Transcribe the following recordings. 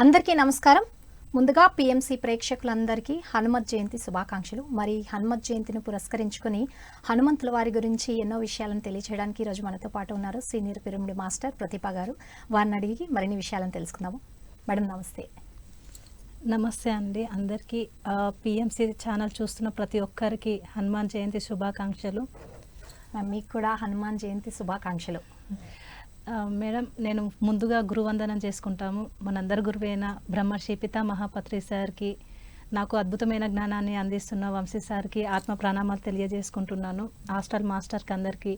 అందరికీ నమస్కారం. ముందుగా పిఎంసి ప్రేక్షకులందరికీ హనుమత్ జయంతి శుభాకాంక్షలు. మరి హనుమత్ జయంతిని పురస్కరించుకొని హనుమంతుల వారి గురించి ఎన్నో విషయాలను తెలియజేయడానికి ఈరోజు మనతో పాటు ఉన్నారు సీనియర్ పిరమిడ్ మాస్టర్ ప్రతిభ గారు. వారిని అడిగి మరిన్ని విషయాలను తెలుసుకుందాము. మేడం నమస్తే. నమస్తే అండి అందరికీ. పిఎంసి ఛానల్ చూస్తున్న ప్రతి ఒక్కరికి హనుమాన్ జయంతి శుభాకాంక్షలు. మీకు కూడా హనుమాన్ జయంతి శుభాకాంక్షలు. మేడం, నేను ముందుగా గురువందనం చేసుకుంటాము. మనందరి గురువైన బ్రహ్మర్షి పితామహపత్రి సార్కి, నాకు అద్భుతమైన జ్ఞానాన్ని అందిస్తున్న వంశీ సార్కి ఆత్మ ప్రణామాలు తెలియజేసుకుంటున్నాను. హాస్టల్ మాస్టర్కి అందరికీ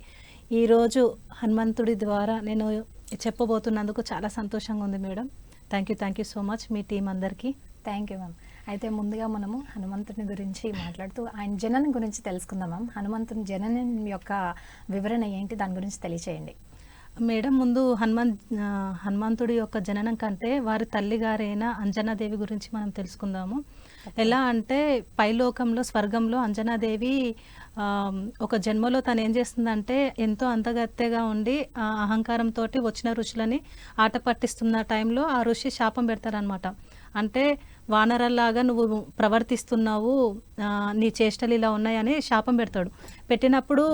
ఈరోజు హనుమంతుడి ద్వారా నేను చెప్పబోతున్నందుకు చాలా సంతోషంగా ఉంది madam. Thank you so much మీ టీం అందరికీ. Thank you ma'am. అయితే ముందుగా మనము హనుమంతుని గురించి మాట్లాడుతూ ఆయన జననం గురించి తెలుసుకుందాం మ్యామ్. హనుమంతుని జననం యొక్క వివరణ ఏంటి, దాని గురించి తెలియచేయండి. మేడం, ముందు హనుమంతుడి యొక్క జననం కంటే వారి తల్లిగారైన అంజనాదేవి గురించి మనం తెలుసుకుందాము. ఎలా అంటే పైలోకంలో స్వర్గంలో అంజనాదేవి ఒక జన్మలో తను ఏం చేస్తుందంటే ఎంతో అంతగత్తెగా ఉండి అహంకారంతో వచ్చిన ఋషులని ఆట పట్టిస్తున్న టైంలో ఆ ఋషి శాపం పెడతారనమాట. అంటే వానరల్లాగా నువ్వు ప్రవర్తిస్తున్నావు, నీ చేష్టలు ఇలా ఉన్నాయని శాపం పెడతాడు. పెట్టినప్పుడు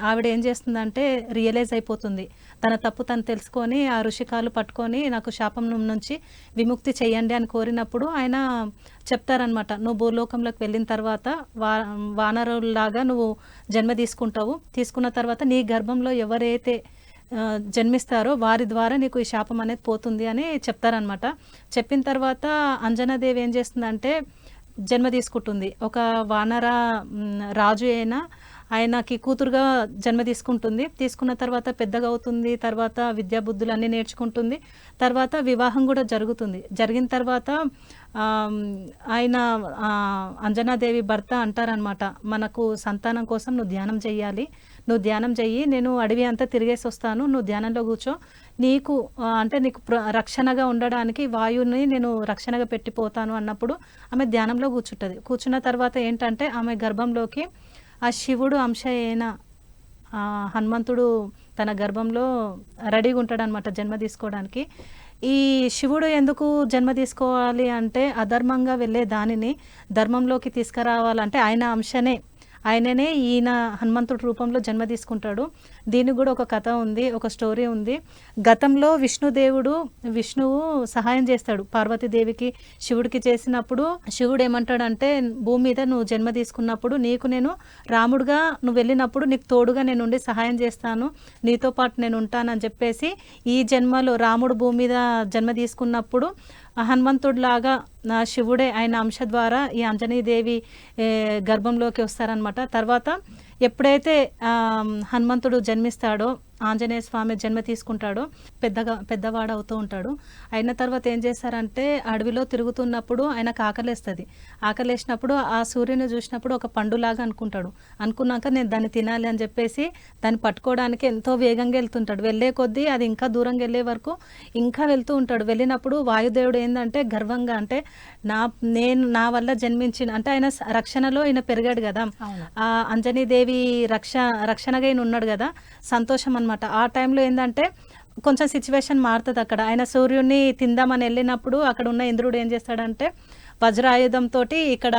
ఆవిడ ఏం చేస్తుందంటే రియలైజ్ అయిపోతుంది. తన తప్పు తను తెలుసుకొని ఆ ఋషికాలు పట్టుకొని నాకు శాపం నుంచి విముక్తి చెయ్యండి అని కోరినప్పుడు ఆయన చెప్తారనమాట, నువ్వు భూలోకంలోకి వెళ్ళిన తర్వాత వానరుల్లాగా నువ్వు జన్మ తీసుకున్న తర్వాత నీ గర్భంలో ఎవరైతే జన్మిస్తారో వారి ద్వారా నీకు ఈ శాపం అనేది పోతుంది అని చెప్తారనమాట. చెప్పిన తర్వాత అంజనాదేవి ఏం చేస్తుందంటే జన్మ తీసుకుంటుంది. ఒక వానర రాజు అయినా ఆయనకి కూతురుగా జన్మ తీసుకున్న తర్వాత పెద్దగా అవుతుంది. తర్వాత విద్యాబుద్ధులు అన్నీ నేర్చుకుంటుంది. తర్వాత వివాహం కూడా జరిగిన తర్వాత ఆయన అంజనాదేవి భర్త అంటారనమాట, మనకు సంతానం కోసం నువ్వు ధ్యానం చెయ్యి, నేను అడవి అంతా తిరిగేసి వస్తాను, నువ్వు ధ్యానంలో కూర్చో, నీకు రక్షణగా ఉండడానికి వాయువుని నేను రక్షణగా పెట్టిపోతాను అన్నప్పుడు ఆమె ధ్యానంలో కూర్చున్న తర్వాత ఏంటంటే ఆమె గర్భంలోకి ఆ శివుడు అంశ అయిన హనుమంతుడు తన గర్భంలో రెడీగా ఉంటాడనమాట జన్మ తీసుకోవడానికి. ఈ శివుడు ఎందుకు జన్మ తీసుకోవాలి అంటే అధర్మంగా వెళ్ళే దానిని ధర్మంలోకి తీసుకురావాలంటే ఆయననే ఈయన హనుమంతుడి రూపంలో జన్మ తీసుకుంటాడు. దీనికి కూడా ఒక కథ ఉంది, ఒక స్టోరీ ఉంది. గతంలో విష్ణువు సహాయం చేస్తాడు పార్వతీదేవికి, శివుడికి చేసినప్పుడు శివుడు ఏమంటాడంటే, భూమి మీద నువ్వు జన్మ తీసుకున్నప్పుడు నీకు నేను రాముడుగా నువ్వు వెళ్ళినప్పుడు నీకు తోడుగా నేను ఉండి సహాయం చేస్తాను, నీతో పాటు నేను ఉంటానని చెప్పేసి ఈ జన్మలో రాముడు భూమి మీద జన్మ తీసుకున్నప్పుడు హనుమంతుడిలాగా శివుడే ఆయన అంశ ద్వారా ఈ అంజనీదేవి గర్భంలోకి వస్తారనమాట. తర్వాత ఎప్పుడైతే హనుమంతుడు జన్మిస్తాడో, ఆంజనేయ స్వామి జన్మ తీసుకుంటాడో పెద్దవాడు అవుతూ ఉంటాడు. అయిన తర్వాత ఏం చేస్తారంటే అడవిలో తిరుగుతున్నప్పుడు ఆయనకు ఆకలేసినప్పుడు ఆ సూర్యుని చూసినప్పుడు ఒక పండులాగా అనుకున్నాక నేను దాన్ని తినాలి అని చెప్పేసి దాన్ని పట్టుకోవడానికి ఎంతో వేగంగా వెళ్తుంటాడు. వెళ్ళే కొద్దీ అది ఇంకా దూరంగా వెళ్ళే వరకు ఇంకా వెళ్తూ ఉంటాడు. వెళ్ళినప్పుడు వాయుదేవుడు ఏంటంటే గర్వంగా, అంటే నా వల్ల జన్మించిన, అంటే ఆయన రక్షణలో ఈయన పెరిగాడు కదా, ఆ అంజనీదేవి రక్షణగా ఈయన ఉన్నాడు కదా, సంతోషం అనమాట. ఆ టైంలో ఏంటంటే కొంచెం సిచ్యువేషన్ మారుతుంది. అక్కడ ఆయన సూర్యుడిని తిందామని వెళ్ళినప్పుడు అక్కడ ఉన్న ఇంద్రుడు ఏం చేస్తాడంటే వజ్రాయుధంతో ఇక్కడ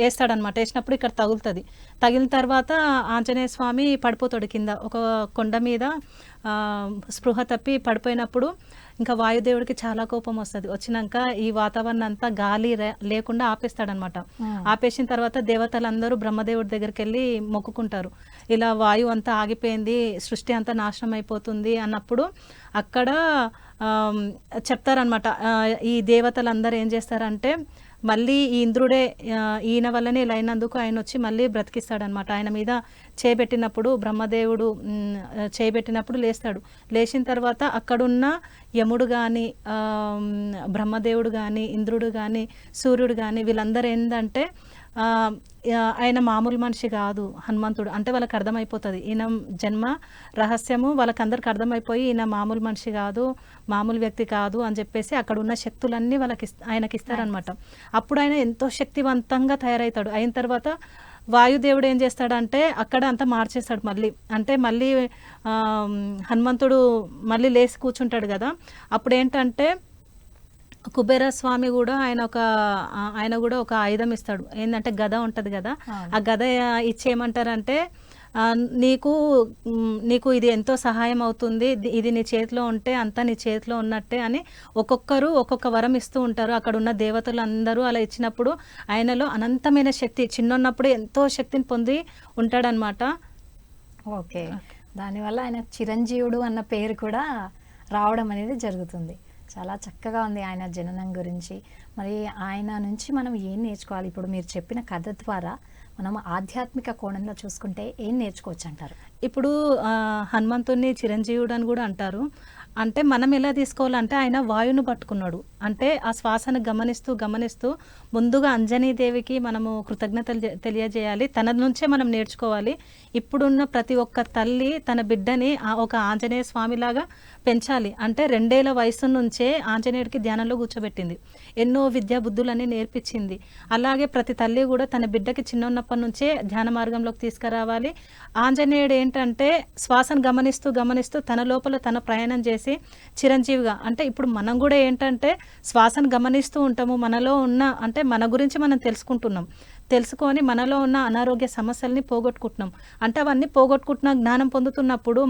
వేస్తాడనమాట. వేసినప్పుడు ఇక్కడ తగిలిన తర్వాత ఆంజనేయ స్వామి పడిపోతాడు కింద ఒక కొండ మీద. స్పృహ తప్పి పడిపోయినప్పుడు ఇంకా వాయుదేవుడికి చాలా కోపం వచ్చినాక ఈ వాతావరణం అంతా గాలి లేకుండా ఆపేస్తాడనమాట. ఆపేసిన తర్వాత దేవతలందరూ బ్రహ్మదేవుడి దగ్గరికి వెళ్ళి మొక్కుకుంటారు, ఇలా వాయువు అంతా ఆగిపోయింది, సృష్టి అంతా నాశనం అయిపోతుంది అన్నప్పుడు అక్కడ చెప్తారనమాట. ఈ దేవతలందరూ ఏం చేస్తారంటే మళ్ళీ ఈ ఇంద్రుడే ఈయన వల్లనే ఇలా అయినందుకు ఆయన వచ్చి మళ్ళీ బ్రతికిస్తాడనమాట. ఆయన మీద చేయబెట్టినప్పుడు బ్రహ్మదేవుడు చేయబెట్టినప్పుడు లేచిన తర్వాత అక్కడున్న యముడు కానీ బ్రహ్మదేవుడు కానీ ఇంద్రుడు కానీ సూర్యుడు కానీ వీళ్ళందరూ ఏంటంటే ఆయన మామూలు మనిషి కాదు హనుమంతుడు అంటే వాళ్ళకి అర్థమైపోతుంది. ఈయన జన్మ రహస్యము వాళ్ళకందరికి అర్థమైపోయి ఈయన మామూలు మనిషి కాదు, మామూలు వ్యక్తి కాదు అని చెప్పేసి అక్కడ ఉన్న శక్తులన్నీ ఆయనకి ఇస్తారనమాట. అప్పుడు ఆయన ఎంతో శక్తివంతంగా తయారవుతాడు. అయిన తర్వాత వాయుదేవుడు ఏం చేస్తాడంటే అక్కడ అంతా మార్చేస్తాడు మళ్ళీ హనుమంతుడు మళ్ళీ లేచి కూర్చుంటాడు కదా. అప్పుడు ఏంటంటే కుబేర స్వామి కూడా ఆయన కూడా ఒక ఆయుధం ఇస్తాడు. ఏంటంటే గద ఉంటది కదా, ఆ గద ఇచ్చి ఏమంటారంటే నీకు ఇది ఎంతో సహాయం అవుతుంది, ఇది నీ చేతిలో ఉంటే అంతా నీ చేతిలో ఉన్నట్టే అని ఒక్కొక్కరు ఒక్కొక్క వరం ఇస్తూ ఉంటారు. అక్కడ ఉన్న దేవతలు అందరూ అలా ఇచ్చినప్పుడు ఆయనలో అనంతమైన శక్తి, చిన్నప్పుడు ఎంతో శక్తిని పొంది ఉంటాడనమాట. ఓకే, దానివల్ల ఆయన చిరంజీవుడు అన్న పేరు కూడా రావడం అనేది జరుగుతుంది. చాలా చక్కగా ఉంది ఆయన జననం గురించి. మరి ఆయన నుంచి మనం ఏం నేర్చుకోవాలి? ఇప్పుడు మీరు చెప్పిన కథ ద్వారా మనం ఆధ్యాత్మిక కోణంలో చూసుకుంటే ఏం నేర్చుకోవచ్చు అంటారు? ఇప్పుడు హనుమంతుడిని చిరంజీవుడు అని కూడా అంటారు. అంటే మనం ఎలా తీసుకోవాలంటే ఆయన వాయువును పట్టుకున్నాడు. అంటే ఆ శ్వాసను గమనిస్తూ ముందుగా అంజనీదేవికి మనము కృతజ్ఞతలు తెలియజేయాలి. తన నుంచే మనం నేర్చుకోవాలి. ఇప్పుడున్న ప్రతి ఒక్క తల్లి తన బిడ్డని ఒక ఆంజనేయ స్వామిలాగా పెంచాలి. అంటే 2 ఏళ్ల వయసు నుంచే ఆంజనేయుడికి ధ్యానంలో కూర్చోబెట్టింది, ఎన్నో విద్యా బుద్ధులని నేర్పించింది. అలాగే ప్రతి తల్లి కూడా తన బిడ్డకి చిన్నప్పటి నుంచే ధ్యాన మార్గంలోకి తీసుకురావాలి. ఆంజనేయుడు ఏంటంటే శ్వాసను గమనిస్తూ తన లోపల తన ప్రయాణం చేసి చిరంజీవిగా, అంటే ఇప్పుడు మనం కూడా ఏంటంటే శ్వాసను గమనిస్తూ ఉంటాము. మనలో ఉన్న, అంటే మన గురించి మనం తెలుసుకొని మనలో ఉన్న అనారోగ్య సమస్యల్ని పోగొట్టుకుంటున్నాం. అంటే అవన్నీ పోగొట్టుకుంటున్న జ్ఞానం పొందుతున్నప్పుడు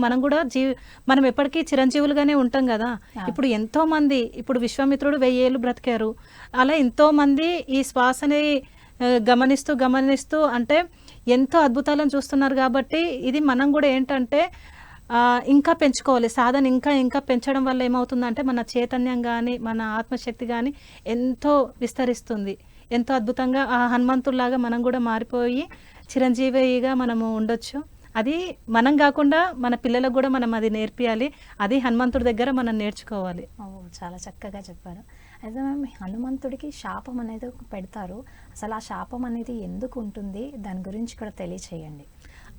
మనం ఎప్పటికీ చిరంజీవులుగానే ఉంటాం కదా. ఇప్పుడు ఎంతో మంది, ఇప్పుడు విశ్వామిత్రుడు 1000 ఏళ్ళు బ్రతికారు. అలా ఎంతో మంది ఈ శ్వాసని గమనిస్తూ అంటే ఎంతో అద్భుతాలను చూస్తున్నారు. కాబట్టి ఇది మనం కూడా ఏంటంటే ఇంకా పెంచుకోవాలి. సాధన ఇంకా పెంచడం వల్ల ఏమవుతుందంటే మన చైతన్యం కానీ మన ఆత్మశక్తి కానీ ఎంతో విస్తరిస్తుంది. ఎంతో అద్భుతంగా ఆ హనుమంతుల్లాగా మనం కూడా మారిపోయి చిరంజీవిగా మనము ఉండొచ్చు. అది మనం కాకుండా మన పిల్లలకు కూడా మనం అది నేర్పియాలి. అది హనుమంతుడి దగ్గర మనం నేర్చుకోవాలి. చాలా చక్కగా చెప్పారు. అయితే మేము హనుమంతుడికి శాపం అనేది పెడతారు. అసలు ఆ శాపం అనేది ఎందుకు ఉంటుంది, దాని గురించి కూడా తెలియచేయండి.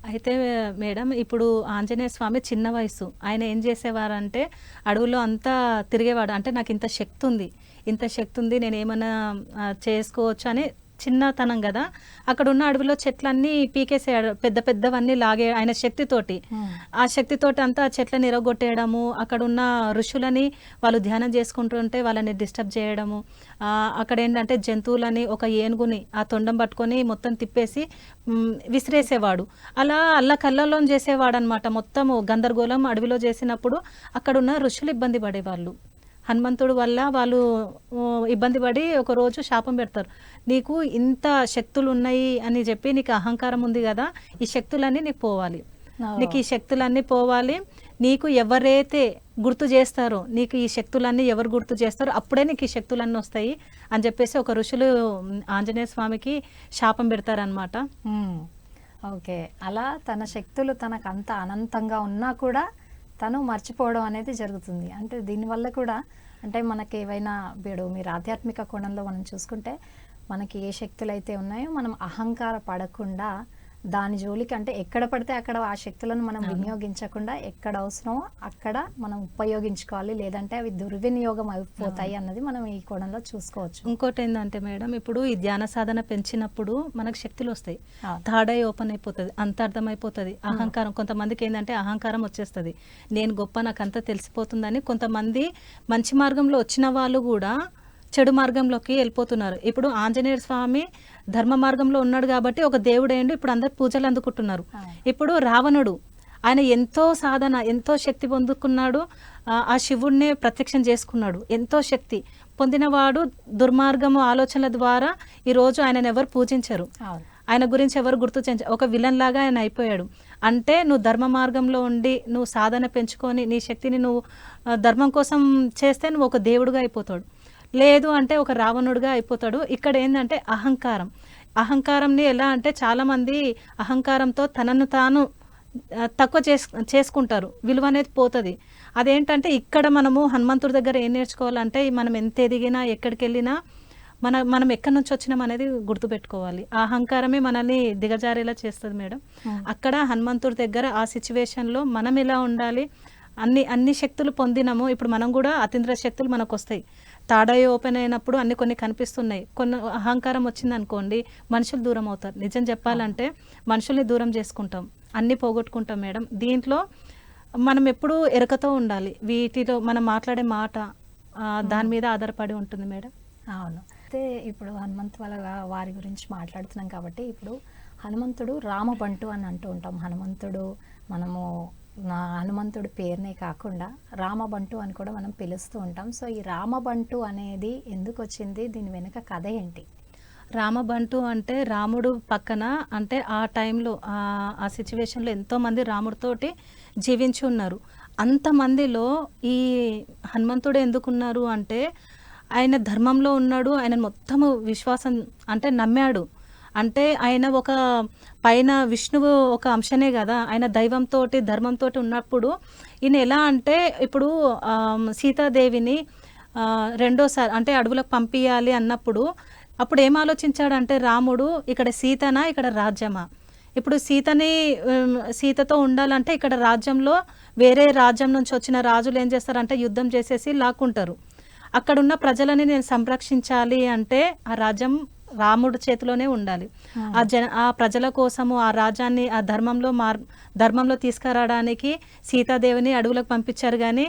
అయితే మేడం, ఇప్పుడు ఆంజనేయ స్వామి చిన్న వయసు, ఆయన ఏం చేసేవారంటే అడవులో అంతా తిరిగేవాడు. అంటే నాకు ఇంత శక్తి ఉంది, నేను ఏమైనా చేసుకోవచ్చు అని చిన్నతనం కదా. అక్కడ ఉన్న అడవిలో చెట్లన్నీ పీకేసేయాడు, పెద్దవన్నీ లాగే ఆయన శక్తితోటి. ఆ శక్తితోటి అంతా చెట్లని ఇరగొట్టేయడము, అక్కడ ఉన్న ఋషులని వాళ్ళు ధ్యానం చేసుకుంటుంటే వాళ్ళని డిస్టర్బ్ చేయడము. అక్కడ ఏంటంటే జంతువులని, ఒక ఏనుగుని ఆ తొండం పట్టుకొని మొత్తం తిప్పేసి విసిరేసేవాడు. అలా అల్లకల్లలో చేసేవాడు అనమాట. మొత్తము గందరగోళం అడవిలో చేసినప్పుడు అక్కడ ఉన్న ఋషులు ఇబ్బంది పడేవాళ్ళు. హనుమంతుడు వల్ల వాళ్ళు ఇబ్బంది పడి ఒకరోజు శాపం పెడతారు. నీకు ఇంత శక్తులు ఉన్నాయి అని చెప్పి, నీకు అహంకారం ఉంది కదా, ఈ శక్తులన్నీ నీకు పోవాలి, నీకు ఈ శక్తులన్నీ పోవాలి. నీకు ఎవరైతే గుర్తు చేస్తారో, నీకు ఈ శక్తులన్నీ ఎవరు గుర్తు చేస్తారో అప్పుడే నీకు ఈ శక్తులన్నీ వస్తాయి అని చెప్పేసి ఒక ఋషులు ఆంజనేయ స్వామికి శాపం పెడతారనమాట. ఓకే, అలా తన శక్తులు తనకు అంత అనంతంగా ఉన్నా కూడా తను మర్చిపోవడం అనేది జరుగుతుంది. అంటే దీనివల్ల కూడా, అంటే మనకి ఏవైనా మీరు ఆధ్యాత్మిక కోణంలో మనం చూసుకుంటే మనకి ఏ శక్తులు అయితే ఉన్నాయో మనం అహంకార పడకుండా దాని జోలికి, అంటే ఎక్కడ పడితే అక్కడ ఆ శక్తులను మనం వినియోగించకుండా ఎక్కడ అవసరమో అక్కడ మనం ఉపయోగించుకోవాలి, లేదంటే అవి దుర్వినియోగం అయిపోతాయి అన్నది మనం ఈ కోణంలో చూసుకోవచ్చు. ఇంకోటి ఏంటంటే మేడం, ఇప్పుడు ఈ ధ్యాన సాధన పెంచినప్పుడు మనకు శక్తులు వస్తాయి, థర్డ్ ఐ ఓపెన్ అయిపోతుంది, అంతర్థం అయిపోతుంది. అహంకారం, కొంతమందికి ఏంటంటే అహంకారం వచ్చేస్తుంది, నేను గొప్ప, నాకు అంతా తెలిసిపోతుందని. కొంతమంది మంచి మార్గంలో వచ్చిన వాళ్ళు కూడా చెడు మార్గంలోకి వెళ్ళిపోతున్నారు. ఇప్పుడు ఆంజనేయ స్వామి ధర్మ మార్గంలో ఉన్నాడు కాబట్టి ఒక దేవుడేండు, ఇప్పుడు అందరు పూజలు అందుకుంటున్నారు. ఇప్పుడు రావణుడు, ఆయన ఎంతో సాధన, ఎంతో శక్తి పొందుకున్నాడు, ఆ శివుడినే ప్రత్యక్షం చేసుకున్నాడు. ఎంతో శక్తి పొందినవాడు దుర్మార్గము ఆలోచనల ద్వారా ఈరోజు ఆయనను ఎవరు పూజించరు, ఆయన గురించి ఎవరు గుర్తించరు, ఒక విలన్ లాగా ఆయన అయిపోయాడు. అంటే నువ్వు ధర్మ మార్గంలో ఉండి నువ్వు సాధన పెంచుకొని నీ శక్తిని నువ్వు ధర్మం కోసం చేస్తే నువ్వు ఒక దేవుడుగా అయిపోతాడు, లేదు అంటే ఒక రావణుడిగా అయిపోతాడు. ఇక్కడ ఏంటంటే అహంకారంని ఎలా అంటే చాలామంది అహంకారంతో తనను తాను తక్కువ చేసుకుంటారు, విలువ అనేది పోతుంది. అదేంటంటే ఇక్కడ మనము హనుమంతుడి దగ్గర ఏం నేర్చుకోవాలంటే, మనం ఎంత ఎదిగినా ఎక్కడికి వెళ్ళినా మనం ఎక్కడి నుంచి వచ్చినాం అనేది గుర్తుపెట్టుకోవాలి. ఆ అహంకారమే మనల్ని దిగజారేలా చేస్తుంది మేడం. అక్కడ హనుమంతుడి దగ్గర ఆ సిచ్యువేషన్లో మనం ఎలా ఉండాలి, అన్ని శక్తులు పొందినాము. ఇప్పుడు మనం కూడా అతీంద్ర శక్తులు మనకు వస్తాయి. థర్డ్ ఐ ఓపెన్ అయినప్పుడు కొన్ని కనిపిస్తున్నాయి. కొన్ని అహంకారం వచ్చింది అనుకోండి, మనుషులు దూరం అవుతారు. నిజం చెప్పాలంటే మనుషుల్ని దూరం చేసుకుంటాం, అన్నీ పోగొట్టుకుంటాం మేడం. దీంట్లో మనం ఎప్పుడూ ఎరకతో ఉండాలి. వీటిలో మనం మాట్లాడే మాట, దాని మీద ఆధారపడి ఉంటుంది మేడం. అవును. అయితే ఇప్పుడు హనుమంత్ వాళ్ళ వారి గురించి మాట్లాడుతున్నాం కాబట్టి ఇప్పుడు హనుమంతుడు రామబంటు అని అంటూ ఉంటాం. మనము హనుమంతుడి పేరునే కాకుండా రామబంటు అని కూడా మనం పిలుస్తూ ఉంటాం. సో ఈ రామబంటు అనేది ఎందుకు వచ్చింది? దీని వెనుక కథ ఏంటి? రామబంటు అంటే రాముడు పక్కన, అంటే ఆ టైంలో ఆ సిచ్యువేషన్లో ఎంతోమంది రాముడితోటి జీవించి ఉన్నారు. అంతమందిలో ఈ హనుమంతుడు ఎందుకున్నారు అంటే ఆయన ధర్మంలో ఉన్నాడు. ఆయన మొత్తము విశ్వాసం అంటే నమ్మాడు. అంటే ఆయన ఒక పైన విష్ణువు ఒక అంశనే కదా, ఆయన దైవంతో ధర్మంతో ఉన్నప్పుడు ఈయన ఎలా అంటే ఇప్పుడు సీతాదేవిని రెండోసారి అంటే అడవులకు పంపించాలి అన్నప్పుడు అప్పుడు ఏం ఆలోచించాడంటే రాముడు, ఇక్కడ సీతనా ఇక్కడ రాజ్యమా? ఇప్పుడు సీతతో ఉండాలంటే ఇక్కడ రాజ్యంలో వేరే రాజ్యం నుంచి వచ్చిన రాజులు ఏం చేస్తారంటే యుద్ధం చేసేసి లాక్కుంటారు. అక్కడున్న ప్రజలని నేను సంరక్షించాలి అంటే ఆ రాజ్యం రాముడి చేతిలోనే ఉండాలి. ఆ ప్రజల కోసము ఆ రాజ్యాన్ని ఆ ధర్మంలో తీసుకురావడానికి సీతాదేవిని అడవులకు పంపించారు. కానీ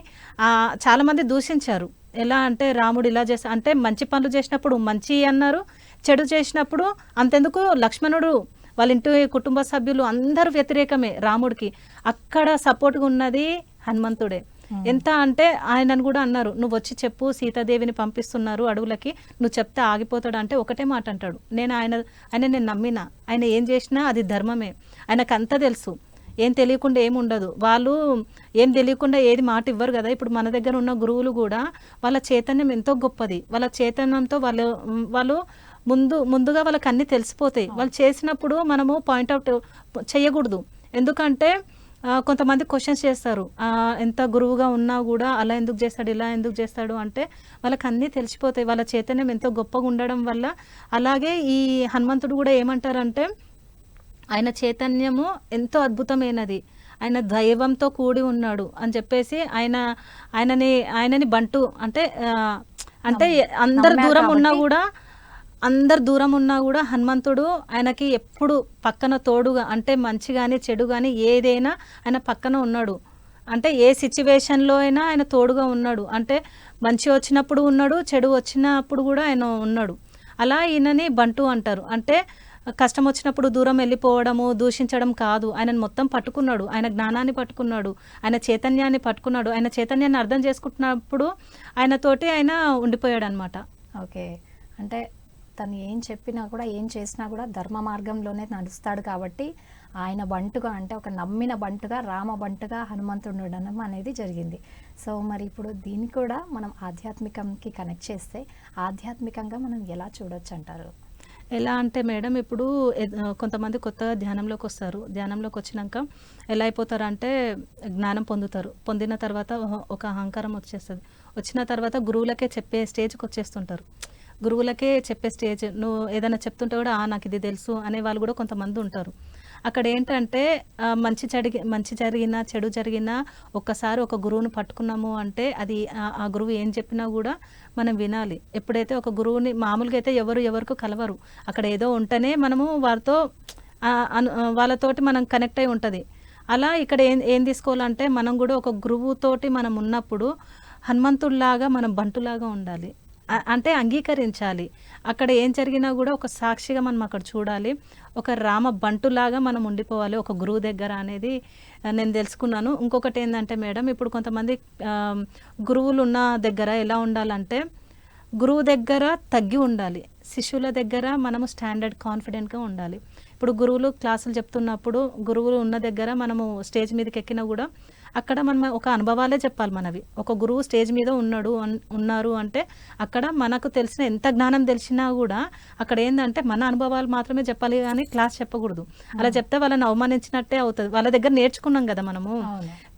చాలామంది దూషించారు. ఎలా అంటే రాముడు ఇలా చేస్తా అంటే మంచి పనులు చేసినప్పుడు మంచి అన్నారు, చెడు చేసినప్పుడు అంతెందుకు లక్ష్మణుడు వాళ్ళ ఇంటి కుటుంబ సభ్యులు అందరూ వ్యతిరేకమే రాముడికి. అక్కడ సపోర్ట్గా ఉన్నది హనుమంతుడే. ఎంత అంటే ఆయనను కూడా అన్నారు, నువ్వు వచ్చి చెప్పు సీతాదేవిని పంపిస్తున్నారు అడవులకి, నువ్వు చెప్తే ఆగిపోతాడు అంటే ఒకటే మాట అంటాడు, నేను నమ్మిన, ఆయన ఏం చేసినా అది ధర్మమే, ఆయనకు అంతా తెలుసు, ఏం తెలియకుండా ఏమి ఉండదు. వాళ్ళు ఏం తెలియకుండా ఏది మాట ఇవ్వరు కదా. ఇప్పుడు మన దగ్గర ఉన్న గురువులు కూడా వాళ్ళ చైతన్యం ఎంతో గొప్పది. వాళ్ళ చైతన్యంతో వాళ్ళు ముందుగా వాళ్ళకి అన్నీ తెలిసిపోతాయి. వాళ్ళు చేసినప్పుడు మనము పాయింట్అవుట్ చేయకూడదు. ఎందుకంటే కొంతమంది క్వశ్చన్స్ చేస్తారు, ఎంత గురువుగా ఉన్నా కూడా అలా ఎందుకు చేస్తాడు ఇలా ఎందుకు చేస్తాడు అంటే వాళ్ళకి అన్నీ తెలిసిపోతాయి. వాళ్ళ చైతన్యం ఎంతో గొప్పగా ఉండడం వల్ల. అలాగే ఈ హనుమంతుడు కూడా ఏమంటారంటే ఆయన చైతన్యము ఎంతో అద్భుతమైనది, ఆయన దైవంతో కూడి ఉన్నాడు అని చెప్పేసి ఆయనని బంటు అంటే అందరు దూరం ఉన్నా కూడా హనుమంతుడు ఆయనకి ఎప్పుడు పక్కన తోడుగా, అంటే మంచి కానీ చెడు కానీ ఏదైనా ఆయన పక్కన ఉన్నాడు. అంటే ఏ సిచ్యువేషన్లో అయినా ఆయన తోడుగా ఉన్నాడు. అంటే మంచి వచ్చినప్పుడు ఉన్నాడు, చెడు వచ్చినప్పుడు కూడా ఆయన ఉన్నాడు. అలా ఈయనని బంటు అంటారు. అంటే కష్టం వచ్చినప్పుడు దూరం వెళ్ళిపోవడము, దూషించడం కాదు. ఆయనను మొత్తం పట్టుకున్నాడు, ఆయన జ్ఞానాన్ని పట్టుకున్నాడు, ఆయన చైతన్యాన్ని పట్టుకున్నాడు. ఆయన చైతన్యాన్ని అర్థం చేసుకుంటున్నప్పుడు ఆయనతోటి ఆయన ఉండిపోయాడు అనమాట. ఓకే. అంటే తను ఏం చెప్పినా కూడా ఏం చేసినా కూడా ధర్మ మార్గంలోనే నడుస్తాడు కాబట్టి ఆయన బంటుగా, అంటే ఒక నమ్మిన బంటుగా, రామ బంటుగా హనుమంతుడు ఉండడం అనేది జరిగింది. సో మరి ఇప్పుడు దీన్ని కూడా మనం ఆధ్యాత్మికంకి కనెక్ట్ చేస్తే ఆధ్యాత్మికంగా మనం ఎలా చూడొచ్చు అంటారు? ఎలా అంటే మేడం, ఇప్పుడు కొంతమంది కొత్తగా ధ్యానంలోకి వస్తారు. ధ్యానంలోకి వచ్చినాక ఎలా అయిపోతారంటే జ్ఞానం పొందుతారు. పొందిన తర్వాత ఒక అహంకారం వచ్చేస్తుంది. వచ్చిన తర్వాత గురువులకే చెప్పే స్టేజ్కి వచ్చేస్తుంటారు. గురువులకే చెప్పే స్టేజ్, నువ్వు ఏదైనా చెప్తుంటే కూడా నాకు ఇది తెలుసు అనే వాళ్ళు కూడా కొంతమంది ఉంటారు. అక్కడ ఏంటంటే మంచి జరిగినా చెడు జరిగినా ఒక్కసారి ఒక గురువుని పట్టుకున్నాము అంటే అది ఆ గురువు ఏం చెప్పినా కూడా మనం వినాలి. ఎప్పుడైతే ఒక గురువుని మామూలుగా అయితే ఎవరికి కలవరు, అక్కడ ఏదో ఉంటేనే మనము వాళ్ళతోటి మనం కనెక్ట్ అయి ఉంటుంది. అలా ఇక్కడ ఏం తీసుకోవాలంటే మనం కూడా ఒక గురువుతోటి మనం ఉన్నప్పుడు హనుమంతుడిలాగా మనం బంటులాగా ఉండాలి. అంటే అంగీకరించాలి. అక్కడ ఏం జరిగినా కూడా ఒక సాక్షిగా మనం అక్కడ చూడాలి. ఒక రామ బంటులాగా మనం ఉండిపోవాలి ఒక గురువు దగ్గర అనేది నేను తెలుసుకున్నాను. ఇంకొకటి ఏంటంటే మేడం, ఇప్పుడు కొంతమంది గురువులు ఉన్న దగ్గర ఎలా ఉండాలంటే గురువు దగ్గర తగ్గి ఉండాలి, శిష్యుల దగ్గర మనము స్టాండర్డ్ కాన్ఫిడెంట్గా ఉండాలి. ఇప్పుడు గురువులు క్లాసులు చెప్తున్నప్పుడు గురువులు ఉన్న దగ్గర మనము స్టేజ్ మీదకి ఎక్కినా కూడా అక్కడ మనం ఒక అనుభవాలే చెప్పాలి మనవి. ఒక గురువు స్టేజ్ మీద ఉన్నారు అంటే అక్కడ మనకు తెలిసిన ఎంత జ్ఞానం తెలిసినా కూడా అక్కడ ఏంటంటే మన అనుభవాలు మాత్రమే చెప్పాలి, కానీ క్లాస్ చెప్పకూడదు. అలా చెప్తే వాళ్ళని అవమానించినట్టే అవుతుంది. వాళ్ళ దగ్గర నేర్చుకున్నాం కదా మనము.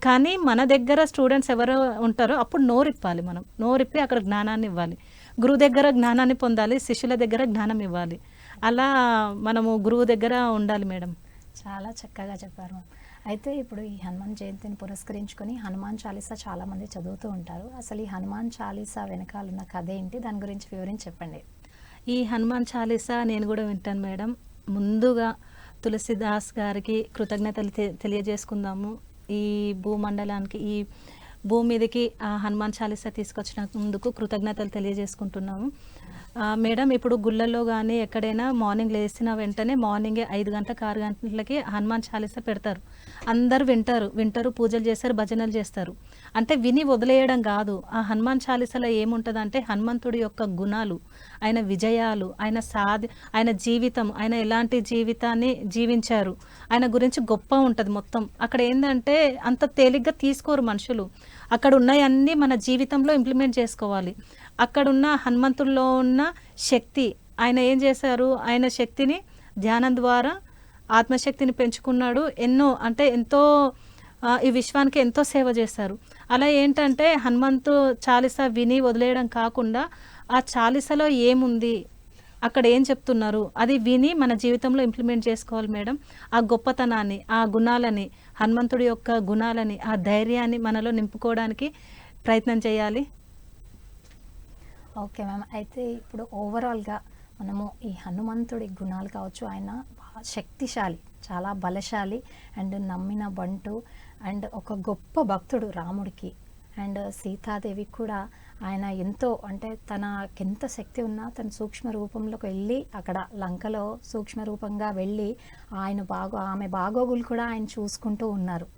కానీ మన దగ్గర స్టూడెంట్స్ ఎవరు ఉంటారో అప్పుడు నోరిప్పాలి. మనం నోరిప్పి అక్కడ జ్ఞానాన్ని ఇవ్వాలి. గురువు దగ్గర జ్ఞానాన్ని పొందాలి, శిష్యుల దగ్గర జ్ఞానం ఇవ్వాలి. అలా మనము గురువు దగ్గర ఉండాలి మేడం. చాలా చక్కగా చెప్పారు. అయితే ఇప్పుడు ఈ హనుమాన్ జయంతిని పురస్కరించుకొని హనుమాన్ చాలీసా చాలామంది చదువుతూ ఉంటారు. అసలు ఈ హనుమాన్ చాలీసా వెనకాలన్న కథ ఏంటి, దాని గురించి వివరించి చెప్పండి. ఈ హనుమాన్ చాలీసా నేను కూడా వింటాను మేడం. ముందుగా తులసిదాస్ గారికి కృతజ్ఞతలు తెలియజేసుకుందాము. ఈ భూమండలానికి, ఈ భూమి మీదకి హనుమాన్ చాలీసా తీసుకొచ్చినందుకు కృతజ్ఞతలు తెలియజేసుకుంటున్నాము. మేడం, ఇప్పుడు గుళ్ళల్లో కానీ ఎక్కడైనా మార్నింగ్ లేచిన వెంటనే మార్నింగే 5 గంటలకు 6 గంటలకి హనుమాన్ చాలీసా పెడతారు. అందరు వింటారు, పూజలు చేస్తారు, భజనలు చేస్తారు. అంటే విని వదిలేయడం కాదు. ఆ హనుమాన్ చాలీసాలో ఏముంటుందంటే హనుమంతుడి యొక్క గుణాలు, ఆయన విజయాలు, ఆయన జీవితం, ఆయన ఎలాంటి జీవితాన్ని జీవించారు, ఆయన గురించి గొప్ప ఉంటుంది మొత్తం. అక్కడ ఏంటంటే అంత తేలిగ్గా తీసుకోరు మనుషులు. అక్కడ ఉన్నాయన్నీ మన జీవితంలో ఇంప్లిమెంట్ చేసుకోవాలి. అక్కడున్న హనుమంతుల్లో ఉన్న శక్తి, ఆయన ఏం చేశారు, ఆయన శక్తిని ధ్యానం ద్వారా ఆత్మశక్తిని పెంచుకున్నాడు. ఎంతో ఈ విశ్వానికి ఎంతో సేవ చేశారు. అలా ఏంటంటే హనుమంతు చాలీసా విని వదిలేయడం కాకుండా ఆ చాలీసాలో ఏముంది, అక్కడ ఏం చెప్తున్నారు, అది విని మన జీవితంలో ఇంప్లిమెంట్ చేసుకోవాలి మేడం. ఆ గొప్పతనాన్ని, ఆ గుణాలని, హనుమంతుడి యొక్క గుణాలని, ఆ ధైర్యాన్ని మనలో నింపుకోవడానికి ప్రయత్నం చేయాలి. Okay ma'am. అయితే ఇప్పుడు ఓవరాల్గా మనము ఈ హనుమంతుడి గుణాలు కావచ్చు, ఆయన శక్తిశాలి, చాలా బలశాలి అండ్ నమ్మిన బంటు అండ్ ఒక గొప్ప భక్తుడు రాముడికి అండ్ సీతాదేవికి కూడా. ఆయన ఎంతో అంటే తనకెంత శక్తి ఉన్నా తన సూక్ష్మ రూపంలోకి వెళ్ళి అక్కడ లంకలో సూక్ష్మ రూపంగా వెళ్ళి ఆమె బాగోగులు కూడా ఆయన చూసుకుంటూ ఉన్నారు.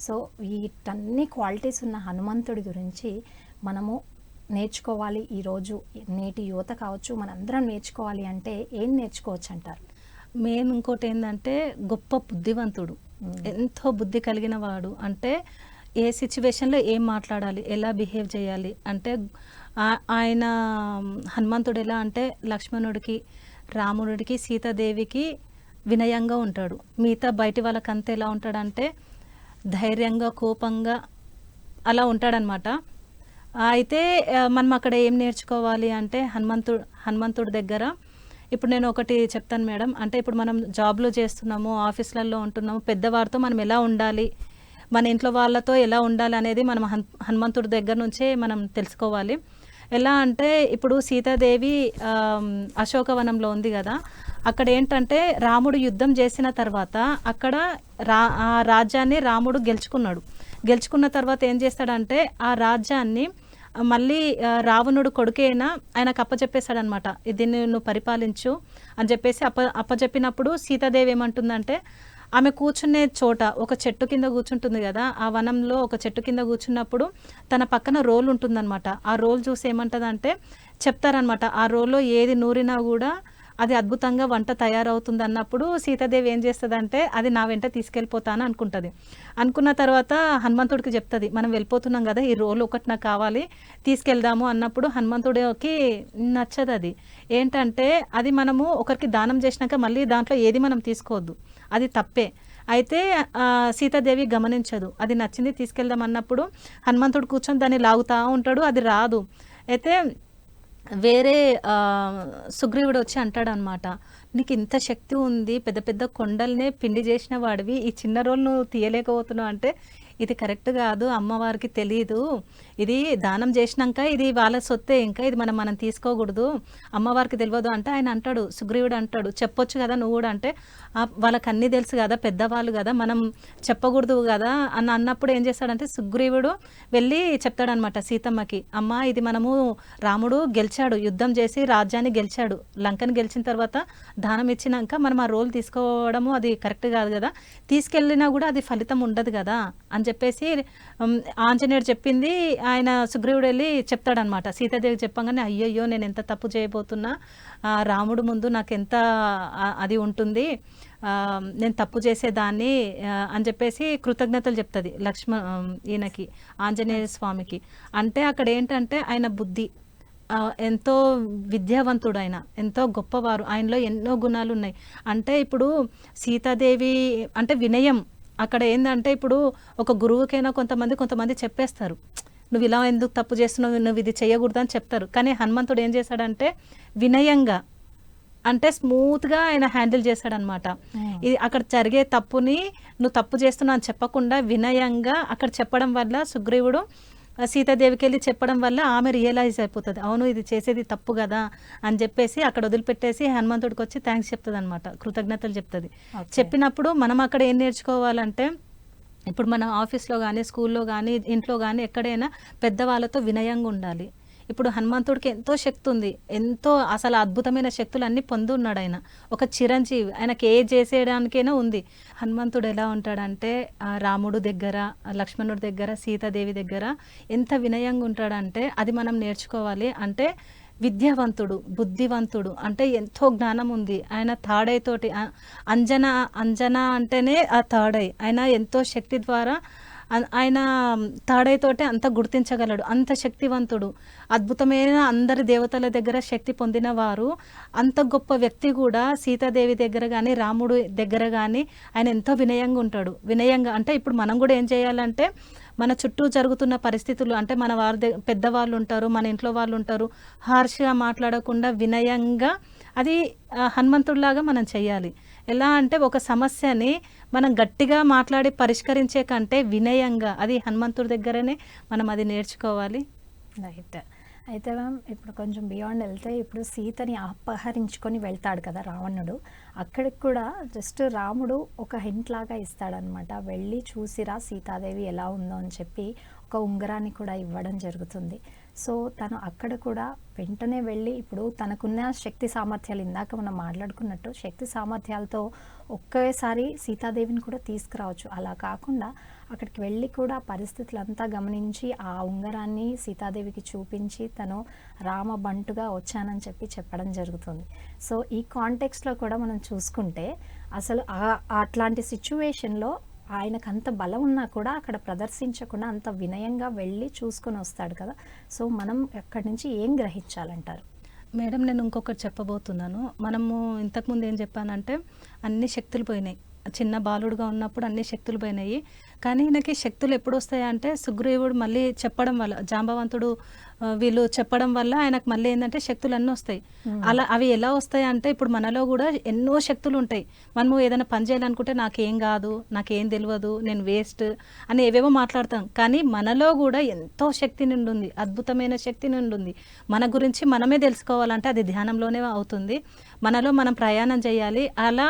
సో వీటన్ని క్వాలిటీస్ ఉన్న హనుమంతుడి గురించి మనము నేర్చుకోవాలి. ఈరోజు నేటి యువత కావచ్చు, మనందరం నేర్చుకోవాలి అంటే ఏం నేర్చుకోవచ్చు అంటారు? మెయిన్ ఇంకోటి ఏంటంటే గొప్ప బుద్ధివంతుడు, ఎంతో బుద్ధి కలిగిన వాడు. అంటే ఏ సిచ్యువేషన్లో ఏం మాట్లాడాలి, ఎలా బిహేవ్ చేయాలి అంటే ఆయన హనుమంతుడు ఎలా అంటే లక్ష్మణుడికి, రాముడికి, సీతాదేవికి వినయంగా ఉంటాడు. మిగతా బయటి వాళ్ళకంతా ఎలా ఉంటాడంటే ధైర్యంగా, కోపంగా అలా ఉంటాడనమాట. అయితే మనం అక్కడ ఏం నేర్చుకోవాలి అంటే హనుమంతుడి దగ్గర ఇప్పుడు నేను ఒకటి చెప్తాను మేడం. అంటే ఇప్పుడు మనం జాబ్లో చేస్తున్నాము, ఆఫీసులలో ఉంటున్నాము, పెద్దవారితో మనం ఎలా ఉండాలి, మన ఇంట్లో వాళ్ళతో ఎలా ఉండాలి అనేది మనం హనుమంతుడి దగ్గర నుంచే మనం తెలుసుకోవాలి. ఎలా అంటే ఇప్పుడు సీతాదేవి అశోకవనంలో ఉంది కదా, అక్కడ ఏంటంటే రాముడు యుద్ధం చేసిన తర్వాత అక్కడ ఆ రాజ్యాన్ని రాముడు గెలుచుకున్న తర్వాత ఏం చేస్తాడంటే ఆ రాజ్యాన్ని మళ్ళీ రావణుడు కొడుకైనా ఆయనకు అప్పచెప్పేశాడనమాట. దీన్ని నువ్వు పరిపాలించు అని చెప్పేసి అప్పచెప్పినప్పుడు సీతాదేవి ఏమంటుందంటే ఆమె కూర్చునే చోట ఒక చెట్టు కింద కూర్చుంటుంది కదా, ఆ వనంలో ఒక చెట్టు కింద కూర్చున్నప్పుడు తన పక్కన రోల్ ఉంటుందన్నమాట. ఆ రోల్ చూసి ఏమంటుందంటే చెప్తారనమాట, ఆ రోల్లో ఏది నూరినా కూడా అది అద్భుతంగా వంట తయారవుతుంది అన్నప్పుడు సీతాదేవి ఏం చేస్తుందంటే అది నా వెంట తీసుకెళ్ళిపోతాను అనుకుంటుంది. అనుకున్న తర్వాత హనుమంతుడికి చెప్తుంది, మనం వెళ్ళిపోతున్నాం కదా, ఈ రోల్ ఒకటి నాకు కావాలి, తీసుకెళ్దాము అన్నప్పుడు హనుమంతుడికి నచ్చదు. అది ఏంటంటే అది మనము ఒకరికి దానం చేసినాక మళ్ళీ దాంట్లో ఏది మనం తీసుకోవద్దు, అది తప్పే. అయితే సీతాదేవి గమనించదు, అది నచ్చింది తీసుకెళ్దాం అన్నప్పుడు హనుమంతుడు కూర్చొని దాన్ని లాగుతూ ఉంటాడు, అది రాదు. అయితే వేరే సుగ్రీవుడు వచ్చి అంటాడు అనమాట, నీకు ఇంత శక్తి ఉంది, పెద్ద పెద్ద కొండల్నే పిండి చేసిన వాడివి, ఈ చిన్న రోల్ నువ్వు తీయలేకపోతున్నావు అంటే ఇది కరెక్ట్ కాదు, అమ్మవారికి తెలియదు, ఇది దానం చేసినాక ఇది వాళ్ళ సొత్తే, ఇంకా ఇది మనం తీసుకోకూడదు, అమ్మవారికి తెలియదు అంటే ఆయన అంటాడు, సుగ్రీవుడు అంటాడు, చెప్పొచ్చు కదా నువ్వు కూడా అంటే వాళ్ళకి అన్నీ తెలుసు కదా, పెద్దవాళ్ళు కదా, మనం చెప్పకూడదు కదా అన్నప్పుడు ఏం చేస్తాడంటే సుగ్రీవుడు వెళ్ళి చెప్తాడనమాట సీతమ్మకి, అమ్మ ఇది మనము రాముడు గెలిచాడు, యుద్ధం చేసి రాజ్యాన్ని గెలిచాడు, లంకని గెలిచిన తర్వాత దానం ఇచ్చినాక మనం ఆ రోల్ తీసుకోవడము అది కరెక్ట్ కాదు కదా, తీసుకెళ్ళినా కూడా అది ఫలితం ఉండదు కదా అని చెప్పేసి ఆంజనేయుడు చెప్పింది ఆయన సుగ్రీవుడు వెళ్ళి చెప్తాడనమాట. సీతాదేవికి చెప్పగానే అయ్యయ్యో నేను ఎంత తప్పు చేయబోతున్నా, రాముడు ముందు నాకు ఎంత అది ఉంటుంది, నేను తప్పు చేసేదాన్ని అని చెప్పేసి కృతజ్ఞతలు చెప్తుంది ఈయనకి ఆంజనేయ స్వామికి. అంటే అక్కడ ఏంటంటే ఆయన బుద్ధి, ఎంతో విద్యావంతుడు, ఆయన ఎంతో గొప్పవారు, ఆయనలో ఎన్నో గుణాలు ఉన్నాయి. అంటే ఇప్పుడు సీతాదేవి అంటే వినయం. అక్కడ ఏంటంటే ఇప్పుడు ఒక గురువుకైనా కొంతమంది చెప్పేస్తారు, నువ్వు ఇలా ఎందుకు తప్పు చేస్తున్నావు, నువ్వు ఇది చేయకూడదు అని చెప్తారు. కానీ హనుమంతుడు ఏం చేశాడంటే వినయంగా, అంటే స్మూత్గా ఆయన హ్యాండిల్ చేశాడనమాట. ఇది అక్కడ జరిగే తప్పుని నువ్వు తప్పు చేస్తున్నావు అని చెప్పకుండా వినయంగా అక్కడ చెప్పడం వల్ల సుగ్రీవుడు సీతాదేవికి వెళ్ళి చెప్పడం వల్ల ఆమె రియలైజ్ అయిపోతుంది, అవును ఇది చేసేది తప్పు కదా అని చెప్పేసి అక్కడ వదిలిపెట్టేసి హనుమంతుడికి వచ్చి థ్యాంక్స్ చెప్తుంది అనమాట, కృతజ్ఞతలు చెప్తుంది. చెప్పినప్పుడు మనం అక్కడ ఏం నేర్చుకోవాలంటే ఇప్పుడు మన ఆఫీస్లో కానీ, స్కూల్లో కానీ, ఇంట్లో కానీ ఎక్కడైనా పెద్దవాళ్ళతో వినయంగా ఉండాలి. ఇప్పుడు హనుమంతుడికి ఎంతో శక్తి ఉంది, ఎంతో అసలు అద్భుతమైన శక్తులు అన్నీ పొంది ఉన్నాడు ఆయన. ఒక చిరంజీవి, ఆయనకి ఏ చేసేయడానికైనా ఉంది. హనుమంతుడు ఎలా ఉంటాడంటే రాముడు దగ్గర, లక్ష్మణుడి దగ్గర, సీతాదేవి దగ్గర ఎంత వినయంగా ఉంటాడంటే అది మనం నేర్చుకోవాలి. అంటే విద్యావంతుడు, బుద్ధివంతుడు, అంటే ఎంతో జ్ఞానం ఉంది. ఆయన తాడైతోటి అంజన అంటేనే ఆ తాడై, ఆయన ఎంతో శక్తి ద్వారా ఆయన తాడైతోటే అంత గుర్తించగలడు, అంత శక్తివంతుడు, అద్భుతమైన అందరి దేవతల దగ్గర శక్తి పొందిన వారు. అంత గొప్ప వ్యక్తి కూడా సీతాదేవి దగ్గర కానీ, రాముడు దగ్గర కానీ ఆయన ఎంతో వినయంగా ఉంటాడు. వినయంగా అంటే ఇప్పుడు మనం కూడా ఏం చేయాలంటే మన చుట్టూ జరుగుతున్న పరిస్థితులు, అంటే మన వారి పెద్దవాళ్ళు ఉంటారు, మన ఇంట్లో వాళ్ళు ఉంటారు, హార్ష్గా మాట్లాడకుండా వినయంగా, అది హనుమంతుడిలాగా మనం చెయ్యాలి. ఎలా అంటే ఒక సమస్యని మనం గట్టిగా మాట్లాడి పరిష్కరించే కంటే వినయంగా, అది హనుమంతుడి దగ్గరనే మనం అది నేర్చుకోవాలి. రైట్. అయితే మ్యామ్ ఇప్పుడు కొంచెం బియాండ్ వెళ్తే, ఇప్పుడు సీతని అపహరించుకొని వెళ్తాడు కదా రావణుడు, అక్కడికి కూడా జస్ట్ రాముడు ఒక హింట్ లాగా ఇస్తాడనమాట. వెళ్ళి చూసిరా సీతాదేవి ఎలా ఉందో అని చెప్పి ఒక ఉంగరాన్ని కూడా ఇవ్వడం జరుగుతుంది. సో తను అక్కడ కూడా వెంటనే వెళ్ళి, ఇప్పుడు తనకున్న శక్తి సామర్థ్యాలు, ఇందాక మనం మాట్లాడుకున్నట్టు శక్తి సామర్థ్యాలతో ఒకేసారి సీతాదేవిని కూడా తీసుకురావచ్చు. అలా కాకుండా అక్కడికి వెళ్ళి కూడా పరిస్థితులంతా గమనించి ఆ ఉంగరాన్ని సీతాదేవికి చూపించి తను రామ బంటుగా వచ్చానని చెప్పడం జరుగుతుంది. సో ఈ కాంటెక్స్ట్లో కూడా మనం చూసుకుంటే అసలు అట్లాంటి సిచ్యువేషన్లో ఆయనకు అంత బలం ఉన్నా కూడా అక్కడ ప్రదర్శించకుండా అంత వినయంగా వెళ్ళి చూసుకొని వస్తాడు కదా. సో మనం అక్కడి నుంచి ఏం గ్రహించాలంటారు? మేడం, నేను ఇంకొకటి చెప్పబోతున్నాను. మనము ఇంతకుముందు ఏం చెప్పానంటే అన్ని శక్తులు పోయినాయి. చిన్న బాలుడుగా ఉన్నప్పుడు అన్ని శక్తులు పోయినాయి. కానీ ఈయనకి శక్తులు ఎప్పుడు వస్తాయంటే సుగ్రీవుడు మళ్ళీ చెప్పడం వల్ల, జాంబవంతుడు వీళ్ళు చెప్పడం వల్ల ఆయనకు మళ్ళీ ఏంటంటే శక్తులు అన్నీ వస్తాయి. అలా అవి ఎలా వస్తాయి అంటే, ఇప్పుడు మనలో కూడా ఎన్నో శక్తులు ఉంటాయి. మనము ఏదైనా పని చేయాలనుకుంటే నాకేం కాదు, నాకేం తెలియదు, నేను వేస్ట్ అని ఏవేవో మాట్లాడతాం. కానీ మనలో కూడా ఎంతో శక్తి నిండుంది, అద్భుతమైన శక్తి నిండుంది. మన గురించి మనమే తెలుసుకోవాలంటే అది ధ్యానంలోనే అవుతుంది. మనలో మనం ప్రయాణం చేయాలి. అలా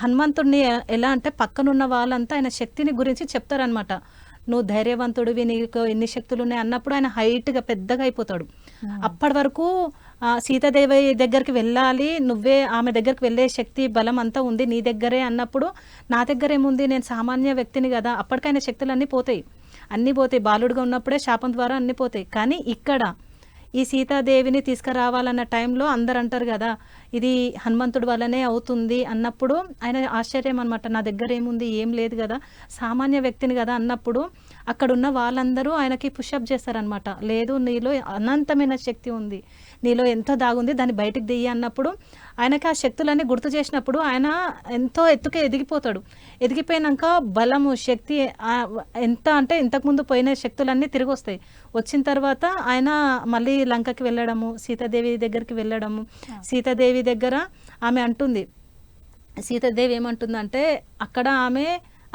హనుమంతుడిని ఎలా అంటే పక్కనున్న వాళ్ళంతా ఆయన శక్తిని గురించి చెప్తారనమాట. నువ్వు ధైర్యవంతుడివి, నీకు ఎన్ని శక్తులు ఉన్నాయి అన్నప్పుడు ఆయన హైట్గా పెద్దగా అయిపోతాడు. అప్పటి వరకు సీతాదేవి దగ్గరికి వెళ్ళాలి, నువ్వే ఆమె దగ్గరికి వెళ్ళే శక్తి బలం అంతా ఉంది నీ దగ్గరే అన్నప్పుడు, నా దగ్గర ఏముంది, నేను సామాన్య వ్యక్తిని కదా. అప్పటికైనా శక్తులు అన్నీ పోతాయి, అన్నీ పోతాయి. బాలుడుగా ఉన్నప్పుడే శాపం ద్వారా అన్నీ పోతాయి. కానీ ఇక్కడ ఈ సీతాదేవిని తీసుకురావాలన్న టైంలో అందరు అంటారు కదా, ఇది హనుమంతుడి వల్లనే అవుతుంది అన్నప్పుడు ఆయన ఆశ్చర్యం అనమాట. నా దగ్గర ఏముంది, ఏం లేదు కదా, సామాన్య వ్యక్తిని కదా అన్నప్పుడు అక్కడున్న వాళ్ళందరూ ఆయనకి పుషప్ చేస్తారనమాట. లేదు, నీలో అనంతమైన శక్తి ఉంది, నీలో ఎంతో దాగుంది, దాన్ని బయటికి దియ్యి అన్నప్పుడు ఆయనకి ఆ శక్తులన్నీ గుర్తు చేసినప్పుడు ఆయన ఎంతో ఎత్తుకే ఎదిగిపోతాడు. ఎదిగిపోయినాక బలము, శక్తి ఎంత అంటే ఇంతకుముందు పోయిన శక్తులన్నీ తిరిగి వస్తాయి. వచ్చిన తర్వాత ఆయన మళ్ళీ లంకకి వెళ్ళడము, సీతాదేవి దగ్గరికి వెళ్ళడము. సీతాదేవి దగ్గర ఆమె అంటుంది, సీతాదేవి ఏమంటుందంటే, అక్కడ ఆమె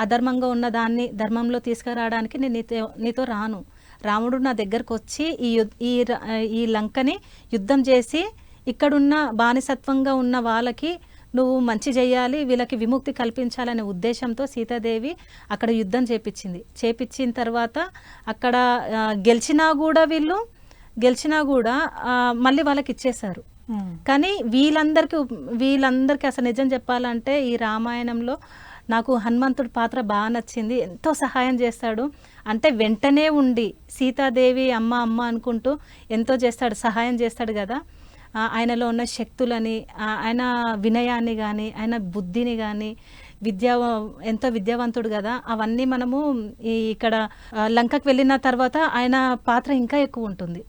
అధర్మంగా ఉన్న దాన్ని ధర్మంలో తీసుకురావడానికి నేను నీతో రాను. రాముడు నా దగ్గరకు వచ్చి ఈ లంకని యుద్ధం చేసి ఇక్కడున్న బానిసత్వంగా ఉన్న వాళ్ళకి నువ్వు మంచి చేయాలి, వీళ్ళకి విముక్తి కల్పించాలనే ఉద్దేశంతో సీతాదేవి అక్కడ యుద్ధం చేపించిన తర్వాత అక్కడ గెలిచినా కూడా మళ్ళీ వాళ్ళకి ఇచ్చేశారు. కానీ వీళ్ళందరికీ అసలు నిజం చెప్పాలంటే ఈ రామాయణంలో నాకు హనుమంతుడి పాత్ర బాగా నచ్చింది. ఎంతో సహాయం చేస్తాడు, అంటే వెంటనే ఉండి సీతాదేవి అమ్మ అనుకుంటూ ఎంతో చేస్తాడు, సహాయం చేస్తాడు కదా. ఆయనలో ఉన్న శక్తులని, ఆయన వినయాన్ని కానీ, ఆయన బుద్ధిని కానీ, ఎంతో విద్యావంతుడు కదా, అవన్నీ మనము ఇక్కడ లంకకు వెళ్ళిన తర్వాత ఆయన పాత్ర ఇంకా ఎక్కువ ఉంటుంది.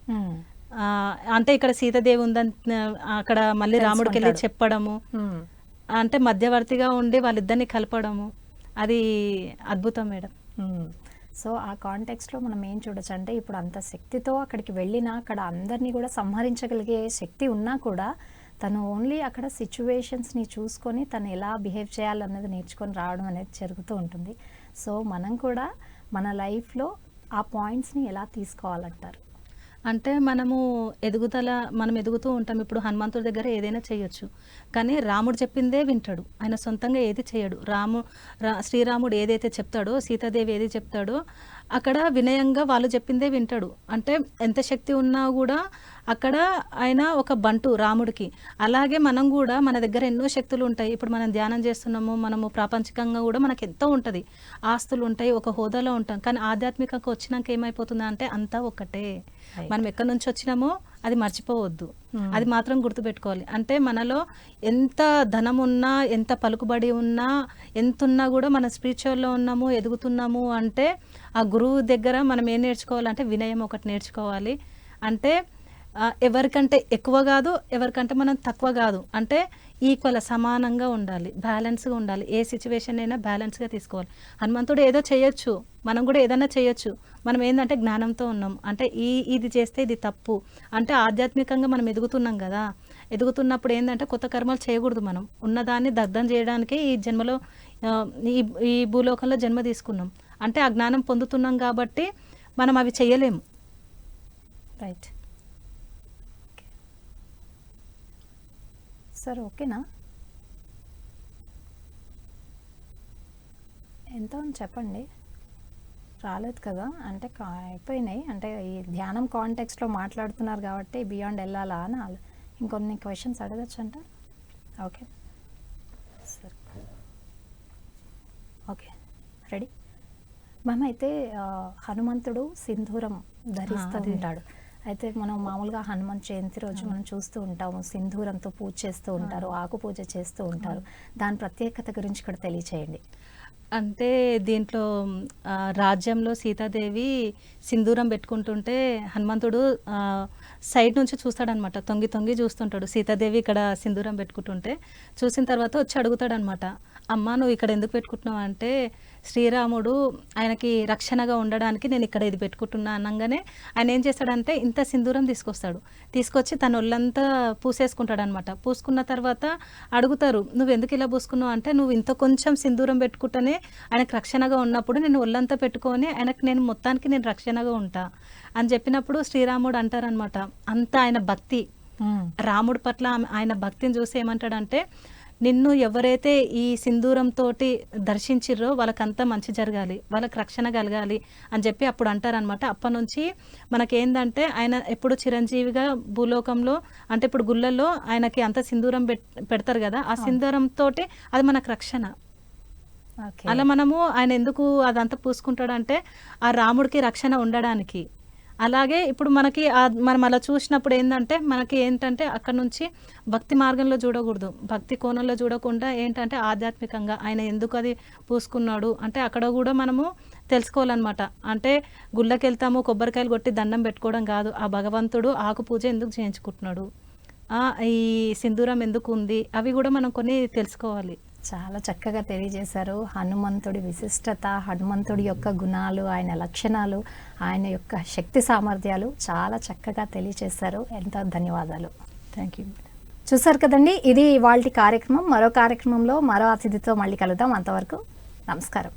అంటే ఇక్కడ సీతాదేవి ఉందని అక్కడ మళ్ళీ రాముడికి వెళ్ళి చెప్పడము, అంటే మధ్యవర్తిగా ఉండి వాళ్ళిద్దరిని కలపడము, అది అద్భుతం మేడం. సో ఆ కాంటెక్స్ట్లో మనం ఏం చూడొచ్చు అంటే, ఇప్పుడు అంత శక్తితో అక్కడికి వెళ్ళినా అక్కడ అందరినీ కూడా సంహరించగలిగే శక్తి ఉన్నా కూడా తను ఓన్లీ అక్కడ సిచ్యువేషన్స్ని చూసుకొని తను ఎలా బిహేవ్ చేయాలన్నది నేర్చుకొని రావడం అనేది జరుగుతూ ఉంటుంది. సో మనం కూడా మన లైఫ్లో ఆ పాయింట్స్ని ఎలా తీసుకోవాలంటారు? అంటే మనం ఎదుగుతూ ఉంటాం. ఇప్పుడు హనుమంతుడి దగ్గర ఏదైనా చేయొచ్చు. కానీ రాముడు చెప్పిందే వింటాడు. ఆయన సొంతంగా ఏది చేయడు. శ్రీరాముడు ఏదైతే చెప్తాడో, సీతాదేవి ఏది చెప్తాడో అక్కడ వినయంగా వాళ్ళు చెప్పిందే వింటాడు. అంటే ఎంత శక్తి ఉన్నా కూడా అక్కడ ఆయన ఒక బంటు రాముడికి. అలాగే మనం కూడా మన దగ్గర ఎన్నో శక్తులు ఉంటాయి. ఇప్పుడు మనం ధ్యానం చేస్తున్నాము, మనము ప్రాపంచికంగా కూడా మనకు ఎంతో ఉంటుంది. ఆస్తులు ఉంటాయి, ఒక హోదాలో ఉంటాం. కానీ ఆధ్యాత్మికంగా వచ్చినాక ఏమైపోతుంది అంటే అంతా ఒకటే. మనం ఎక్కడి నుంచి వచ్చినామో అది మర్చిపోవద్దు. అది మాత్రం గుర్తుపెట్టుకోవాలి. అంటే మనలో ఎంత ధనం ఉన్నా, ఎంత పలుకుబడి ఉన్నా, ఎంత ఉన్నా కూడా మన స్పిరిచువల్లో ఉన్నాము, ఎదుగుతున్నాము అంటే ఆ గురువు దగ్గర మనం ఏం నేర్చుకోవాలంటే వినయం ఒకటి నేర్చుకోవాలి. అంటే ఎవరికంటే ఎక్కువ కాదు, ఎవరికంటే మనం తక్కువ కాదు. అంటే ఈక్వల్, సమానంగా ఉండాలి, బ్యాలెన్స్గా ఉండాలి. ఏ సిచ్యువేషన్ అయినా బ్యాలెన్స్గా తీసుకోవాలి. హనుమంతుడు ఏదో చేయొచ్చు, మనం కూడా ఏదైనా చేయొచ్చు. మనం ఏంటంటే జ్ఞానంతో ఉన్నాం. అంటే ఇది చేస్తే ఇది తప్పు. అంటే ఆధ్యాత్మికంగా మనం ఎదుగుతున్నాం కదా, ఎదుగుతున్నప్పుడు ఏంటంటే కొత్త కర్మలు చేయకూడదు. మనం ఉన్నదాన్ని దగ్ధం చేయడానికే ఈ జన్మలో ఈ భూలోకంలో జన్మ తీసుకున్నాం. అంటే ఆ జ్ఞానం పొందుతున్నాం కాబట్టి మనం అవి చేయలేము. రైట్ సార్, ఓకేనా? ఎంత ఉంది చెప్పండి. రాలేదు కదా, అంటే అయిపోయినాయి. అంటే ఈ ధ్యానం కాంటెక్స్ట్లో మాట్లాడుతున్నారు కాబట్టి బియాండ్ వెళ్ళాలా అని ఇంకొన్ని క్వశ్చన్స్ అడగచ్చు అంట. ఓకే సరే, ఓకే రెడీ. మ్యామ్ అయితే హనుమంతుడు సింధూరం ధరిస్తూ ఉంటాడు. అయితే మనం మామూలుగా హనుమంత్ జయంతి రోజు మనం చూస్తూ ఉంటాము, సింధూరంతో పూజ చేస్తూ ఉంటారు, ఆకు పూజ చేస్తూ ఉంటారు. దాని ప్రత్యేకత గురించి కూడా తెలియచేయండి. అంటే దీంట్లో రాజ్యంలో సీతాదేవి సింధూరం పెట్టుకుంటుంటే హనుమంతుడు సైడ్ నుంచి చూస్తాడనమాట, తొంగి తొంగి చూస్తుంటాడు. సీతాదేవి ఇక్కడ సింధూరం పెట్టుకుంటుంటే చూసిన తర్వాత వచ్చి అడుగుతాడనమాట, అమ్మ నువ్వు ఇక్కడ ఎందుకు పెట్టుకుంటున్నావు అంటే, శ్రీరాముడు ఆయనకి రక్షణగా ఉండడానికి నేను ఇక్కడ ఇది పెట్టుకుంటున్నా అనగానే ఆయన ఏం చేస్తాడంటే ఇంత సింధూరం తీసుకొచ్చి తన ఒళ్ళంతా పూసేసుకుంటాడు అనమాట. పూసుకున్న తర్వాత అడుగుతారు, నువ్వు ఎందుకు ఇలా పూసుకున్నావు అంటే, నువ్వు ఇంత కొంచెం సింధూరం పెట్టుకుంటేనే ఆయనకు రక్షణగా ఉన్నప్పుడు నేను ఒళ్ళంతా పెట్టుకొని ఆయనకు మొత్తానికి నేను రక్షణగా ఉంటా అని చెప్పినప్పుడు శ్రీరాముడు అంటారనమాట, అంత ఆయన భక్తి, రాముడి పట్ల ఆయన భక్తిని చూసి ఏమంటాడంటే, నిన్ను ఎవరైతే ఈ సింధూరంతో దర్శించిర్రో వాళ్ళకంతా మంచి జరగాలి, వాళ్ళకి రక్షణ కలగాలి అని చెప్పి అప్పుడు అంటారనమాట. అప్పటి నుంచి మనకేందంటే ఆయన ఎప్పుడు చిరంజీవిగా భూలోకంలో, అంటే ఇప్పుడు గుళ్ళల్లో ఆయనకి అంత సింధూరం పెడతారు కదా, ఆ సింధూరంతో అది మనకు రక్షణ. అలా మనము ఆయన ఎందుకు అదంతా పూసుకుంటాడంటే ఆ రాముడికి రక్షణ ఉండడానికి. అలాగే ఇప్పుడు మనం అలా చూసినప్పుడు ఏంటంటే అక్కడ నుంచి భక్తి మార్గంలో చూడకూడదు, భక్తి కోణంలో చూడకుండా ఏంటంటే ఆధ్యాత్మికంగా ఆయన ఎందుకు అది పూసుకున్నాడు అంటే అక్కడ కూడా మనము తెలుసుకోవాలన్నమాట. అంటే గుళ్ళకి వెళ్తాము, కొబ్బరికాయలు కొట్టి దండం పెట్టుకోవడం కాదు, ఆ భగవంతుడు ఆకు పూజ ఎందుకు చేయించుకుంటున్నాడు, ఈ సింధూరం ఎందుకు ఉంది, అవి కూడా మనం కొన్ని తెలుసుకోవాలి. చాలా చక్కగా తెలియజేశారు. హనుమంతుడి విశిష్టత, హనుమంతుడి యొక్క గుణాలు, ఆయన లక్షణాలు, ఆయన యొక్క శక్తి సామర్థ్యాలు చాలా చక్కగా తెలియజేశారు. ఎంతో ధన్యవాదాలు. Thank you. చూసారు కదండి, ఇది ఇవాల్టి కార్యక్రమం. మరో కార్యక్రమంలో మరో అతిథితో మళ్ళీ కలుద్దాం. అంతవరకు నమస్కారం.